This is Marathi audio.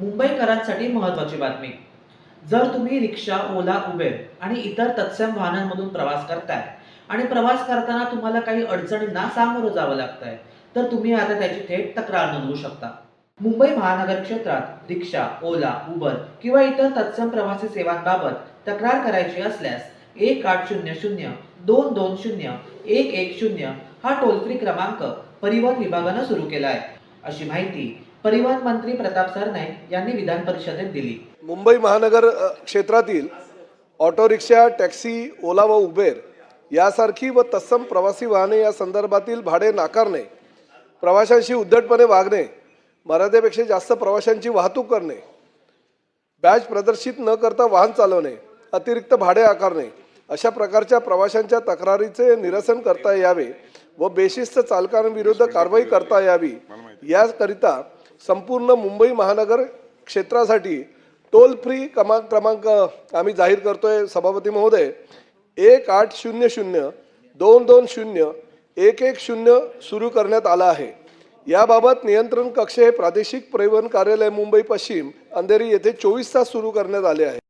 मुंबईकरांसाठी महत्त्वाची बातमी. जर तुम्ही रिक्षा, ओला, उबेर आणि इतर तत्सम वाहनांमधून प्रवास करताय आणि प्रवास करताना तुम्हाला काही अडचणींना सामोरं जावं लागतंय, तर तुम्ही आता त्याची थेट तक्रार नोंदवू शकता. मुंबई महानगर क्षेत्रात रिक्षा, ओला, उबर किंवा इतर तत्सम प्रवासी सेवांबाबत तक्रार करायची असल्यास 1800-220-110 हा टोल फ्री क्रमांक परिवहन विभागानं सुरू केला आहे, अशी माहिती परिवहन मंत्री प्रताप सरनाईक यांनी विधान परिषदेत दिली. मुंबई महानगर क्षेत्रातील ऑटो रिक्षा, टॅक्सी, ओला व उबेर यासारखी व तत्सम प्रवासी वाहने या संदर्भातील भाडे नाकारणे, प्रवाशांशी उद्धटपणे वागणे, मर्यादेपेक्षा जास्त प्रवाशांची वाहतूक करणे, बॅज प्रदर्शित न करता वाहन चालवणे, अतिरिक्त भाडे आकारणे अशा प्रकारच्या प्रवाशांच्या तक्रारीचे निरसन करता यावे व बेशिस्त चालकांविरुद्ध कारवाई करता यावी याकरिता संपूर्ण मुंबई महानगर क्षेत्रासाठी टोल फ्री क्रमांक आम्ही जाहीर करतोय सभापती महोदय. 1800-220-110 सुरू करण्यात आला आहे. याबाबत नियंत्रण कक्ष हे प्रादेशिक परिवहन कार्यालय मुंबई पश्चिम अंधेरी येथे 24 तास सुरू करण्यात आले आहे.